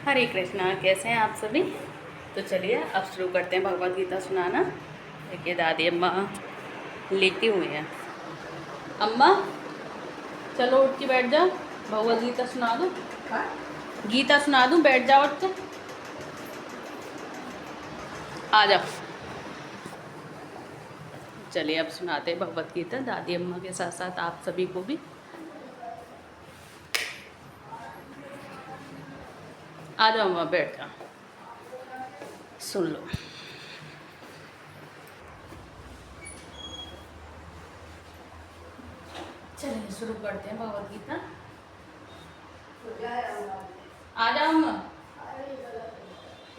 हरे कृष्णा। कैसे हैं आप सभी? तो चलिए अब शुरू करते हैं भगवद गीता सुनाना। देखिए दादी अम्मा लेटी हुई हैं। अम्मा चलो उठ के बैठ जाओ, भगवद गीता सुना दूँ। गीता सुना दूँ, बैठ जाओ उठ के, आ जाओ। चलिए अब सुनाते हैं भगवद गीता दादी अम्मा के साथ साथ आप सभी को भी। आ जाओ अम्मा, बैठ जाओ, सुन लो। चलिए शुरू करते हैं भगवद गीता। आ जाओ अम्मा।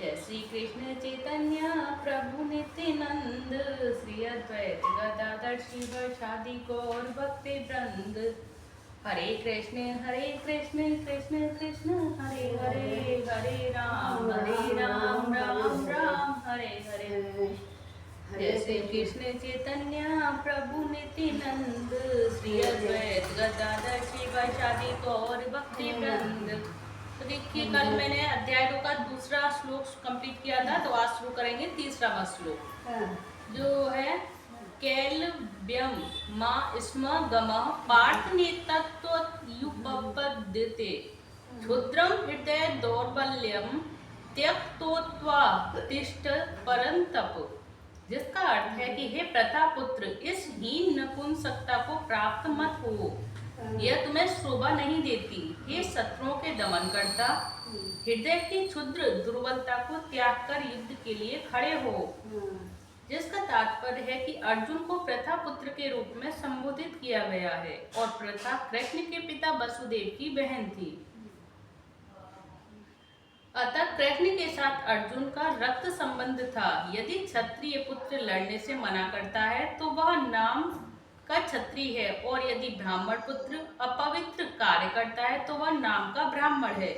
जय श्री कृष्ण चैतन्य प्रभु नित्यानंद, श्री अद्वैत गदाधर शिवासादि गौर भक्ति वृंद। हरे कृष्ण कृष्ण कृष्ण हरे हरे, हरे राम राम राम हरे हरे। जय श्री कृष्ण चैतन्य प्रभु नित्यानंद, श्री अद्वैत गदाधर शिवासादि गौर भक्ति वृंद। तो देखिए कल मैंने अध्याय 2 का दूसरा श्लोक कंप्लीट किया था, तो आज शुरू करेंगे तीसरा श्लोक जो है कैलव्यम माँ स्म गमः पार्थ नेतत्वयुपपद्यते क्षुद्रम हृदय दौर्बल्यम त्यक्तोत्वा तिष्ठ परंतप। जिसका अर्थ है कि हे प्रथापुत्र, इस हीन नपुंसकता को प्राप्त मत हो, यह तुम्हें शोभा नहीं देती। हे शत्रुओं के दमन करता, हृदय की क्षुद्र दुर्बलता को त्याग कर युद्ध के लिए खड़े हो। जिसका तात्पर्य है कि अर्जुन को प्रथापुत्र के रूप में संबोधित किया गया है और प्रथा कृष्ण के पिता वसुदेव की बहन थी। अतः कृष्ण के साथ अर्जुन का रक्त संबंध था। यदि क्षत्रिय पुत्र लड़ने से मना करता है तो वह नाम का क्षत्रिय है, और यदि ब्राह्मण पुत्र अपवित्र कार्य करता है तो वह नाम का ब्राह्मण है।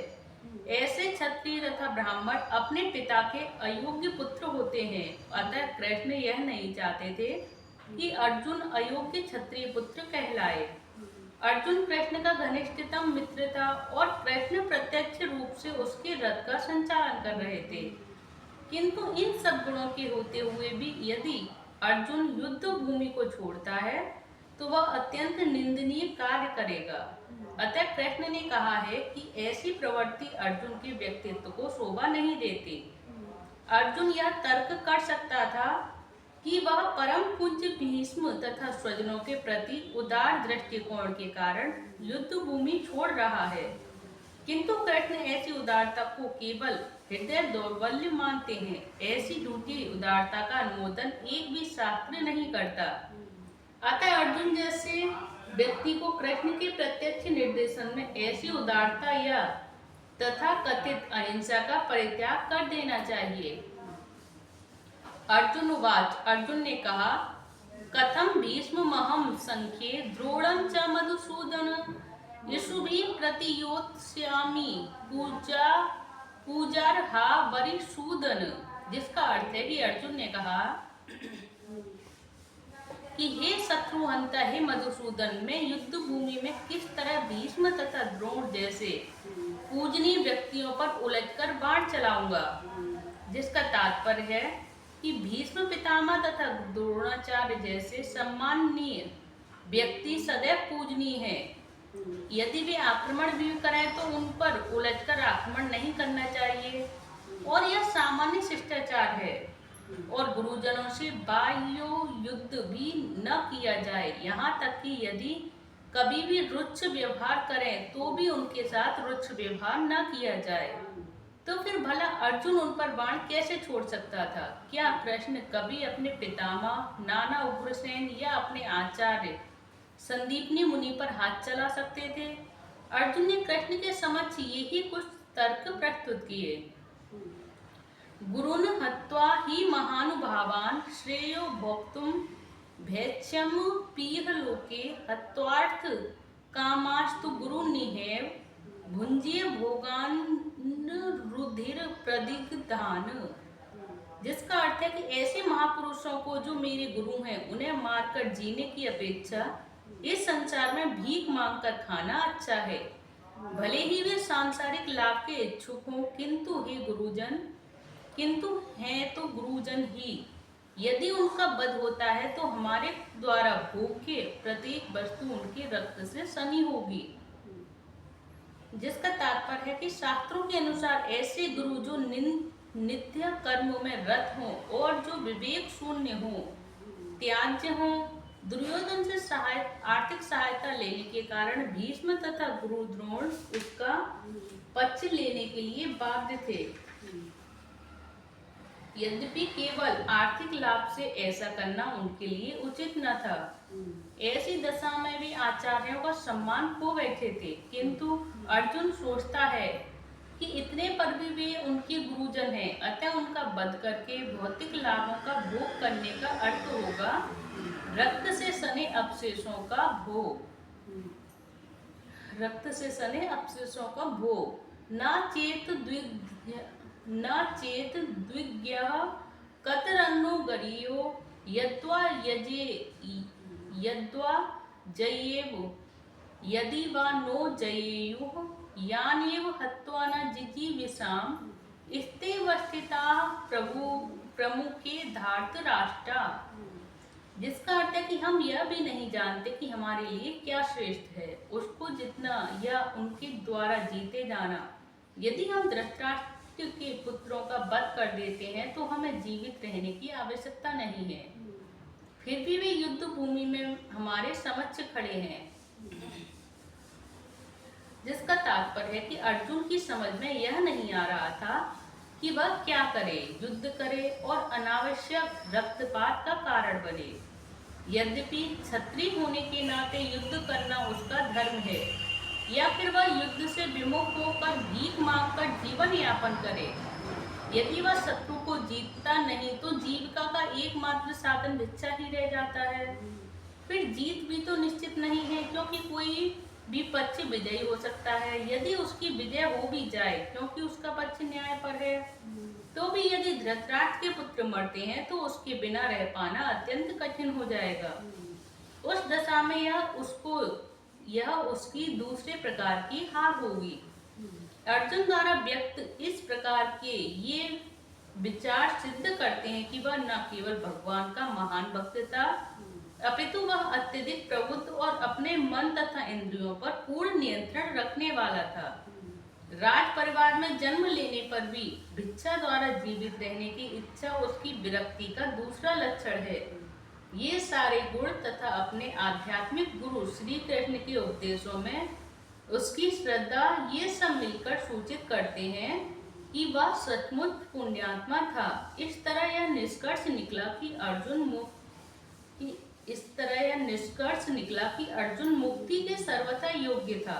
ऐसे क्षत्रिय तथा ब्राह्मण अपने पिता के अयोग्य पुत्र होते हैं। अतः कृष्ण यह नहीं चाहते थे कि अर्जुन अयोग्य क्षत्रिय पुत्र कहलाए। अर्जुन कृष्ण का घनिष्ठतम मित्र था और कृष्ण प्रत्यक्ष रूप से उसके रथ का संचालन कर रहे थे। किंतु इन सब गुणों के होते हुए भी यदि अर्जुन युद्ध भूमि को छोड़ता है तो वह अत्यंत निंदनीय कार्य करेगा। अतः कृष्ण ने कहा है कि ऐसी प्रवृत्ति अर्जुन के व्यक्तित्व को शोभा नहीं देती। अर्जुन यह तर्क कर सकता था कि वह परम पूज्य भीष्म तथा स्वजनों के प्रति उदार दृष्टिकोण के कारण युद्ध भूमि छोड़ रहा है, किंतु कृष्ण ऐसी उदारता को केवल हृदय दौर्बल्य मानते हैं। ऐसी झूठी उदारता का अनुमोदन एक भी शास्त्र नहीं करता। अतः अर्जुन जैसे व्यक्ति को कृष्ण के प्रत्यक्ष निर्देशन में ऐसी उदारता या तथा कथित अहिंसा का परित्याग कर देना चाहिए। अर्जुन उवाच, अर्जुन ने कहा, कथम भीष्म महम संख्ये द्रोणं च मधुसूदन यशुभिः प्रतियोत्स्यामि पूजार्हा वरिसूदन। जिसका अर्थ है कि अर्जुन ने कहा कि हे शत्रुहंता, हे मधुसूदन, मैं युद्ध भूमि में किस तरह भीष्म तथा द्रोण जैसे पूजनीय व्यक्तियों पर उलझकर बाण चलाऊंगा। जिसका तात्पर्य है कि भीष्म पितामह तथा द्रोणाचार्य जैसे सम्माननीय व्यक्ति सदैव पूजनीय है। यदि वे आक्रमण भी करें तो उन पर उलझकर आक्रमण नहीं करना चाहिए, और यह सामान्य शिष्टाचार है। और गुरुजनों से बाह्य युद्ध भी न किया जाए, यहाँ तक कि यदि कभी भी रुच्छ व्यवहार करें तो भी उनके साथ रुच्छ व्यवहार न किया जाए। तो फिर भला अर्जुन उन पर बाण कैसे छोड़ सकता था? क्या कृष्ण कभी अपने पितामह नाना उग्रसेन या अपने आचार्य संदीपनी मुनि पर हाथ चला सकते थे? अर्जुन ने कृष्ण के समक्ष यही कुछ तर्क प्रस्तुत किए। गुरुन् हत्वा हि महानुभावान् श्रेयो भोक्तुं भैक्ष्यं पीह लोके हत्वार्थ कामास्तु गुरुनिहेव भुंजीय भोगान् रुधिर प्रदिग्धान। जिसका अर्थ है कि ऐसे महापुरुषों को जो मेरे गुरु हैं उन्हें मारकर जीने की अपेक्षा इस संसार में भीख मांगकर खाना अच्छा है। भले ही वे सांसारिक लाभ के इच्छुक हों, किंतु हैं तो गुरुजन ही। यदि उनका वध होता है तो हमारे द्वारा भोग के प्रत्येक वस्तु उनके रक्त से सनी होगी। जिसका तात्पर्य है कि शास्त्रों के अनुसार ऐसे गुरु जो नित्य कर्मों में रत हों और जो विवेक शून्य हों, त्याज्य हों, दुर्योधन से आर्थिक सहायता लेने के कारण भीष्म तथा गुरु द्रोण उसका पक्ष लेने के लिए बाध्य थे। यद्यपि केवल आर्थिक लाभ से ऐसा करना उनके लिए उचित न था। ऐसी दशा में भी आचार्यों का सम्मान खो बैठे थे, किंतु अर्जुन सोचता है कि इतने पर भी वे उनके गुरुजन हैं, अतः उनका वध करके भौतिक लाभों का भोग करने का अर्थ होगा रक्त से सने अवशेषों का भोग। रक्त से सने अवशेषों का भोग। न चेत द्विज्ञः कतरन्नो गरीयो यद्वा जयेव यदि वा नो जयेयुः यानेव हत्वा न जिजीविषाम् स्तेवस्थिताः प्रमुखे धार्तराष्ट्रा। जिसका अर्थ है कि हम यह भी नहीं जानते कि हमारे लिए क्या श्रेष्ठ है, उसको जितना या उनके द्वारा जीते जाना। यदि हम धृतराष्ट्र के पुत्रों का वध कर देते हैं तो हमें जीवित रहने की आवश्यकता नहीं है, फिर भी वे युद्ध भूमि में हमारे समक्ष खड़े हैं। जिसका तात्पर्य है कि अर्जुन की समझ में यह नहीं आ रहा था कि वह क्या करे, युद्ध करे और अनावश्यक रक्तपात का कारण बने। यद्यपि क्षत्रिय होने के नाते युद्ध करना उसका धर्म है, या फिर वह युद्ध से विमुख होकर भीख मांगकर जीवन यापन करे। यदि वह शत्रु को जीतता नहीं तो जीविका का एकमात्र साधन भिक्षा ही रह जाता है। फिर जीत भी तो निश्चित नहीं है, क्योंकि कोई भी पक्ष विजयी हो सकता है। यदि उसकी विजय हो भी जाए, क्योंकि उसका पक्ष न्याय पर है, तो भी यदि धृतराष्ट्र के पुत्र मरते हैं तो उसके बिना रह पाना अत्यंत कठिन हो जाएगा। उस दशा में यह उसकी दूसरे प्रकार की हार होगी। अर्जुन द्वारा व्यक्त इस प्रकार के ये विचार सिद्ध करते हैं कि वह न केवल भगवान का महान भक्त था, अपितु वह अत्यधिक प्रबुद्ध और अपने मन तथा इंद्रियों पर पूर्ण नियंत्रण रखने वाला था। राज परिवार में जन्म लेने पर भी भिक्षा द्वारा जीवित रहने की इच्छा उसकी विरक्ति का दूसरा लक्षण है। ये सारे गुण तथा अपने आध्यात्मिक गुरु श्री कृष्ण के उपदेशों में उसकी श्रद्धा, ये सब मिलकर सूचित करते हैं कि वह सचमुच पुण्यात्मा था। इस तरह यह निष्कर्ष निकला कि अर्जुन मुक्ति के सर्वथा योग्य था।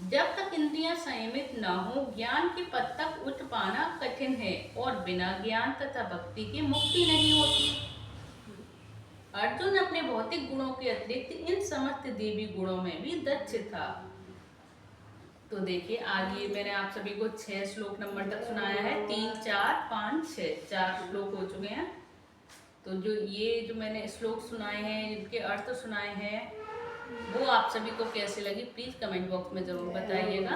जब तक इंद्रियां संयमित न हो, ज्ञान के पद तक उठ पाना कठिन है और बिना ज्ञान तथा भक्ति के मुक्ति नहीं होती। अर्जुन अपने भौतिक गुणों के अतिरिक्त इन समस्त देवी गुणों में भी दक्ष था। तो देखिए, आगे मैंने आप सभी को 6 श्लोक नंबर तक सुनाया है। 3, 4, 5, 6 4 श्लोक हो चुके हैं। तो जो मैंने श्लोक सुनाए हैं, जिनके अर्थ सुनाए हैं, वो आप सभी को कैसे लगी प्लीज कमेंट बॉक्स में जरूर बताइएगा।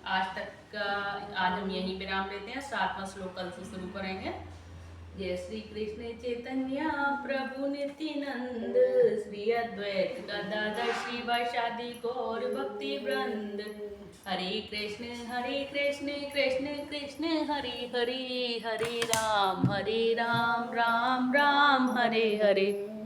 आज हम यहीं विराम लेते हैं। 7वां श्लोक कल से शुरू करेंगे। जय श्री कृष्ण चैतन्य प्रभु नित्यानंद, श्री अद्वैत गदाधर श्रीवासादि गौर भक्ति वृंद। हरे कृष्ण कृष्ण कृष्ण हरे हरे, हरे राम राम राम हरे हरे।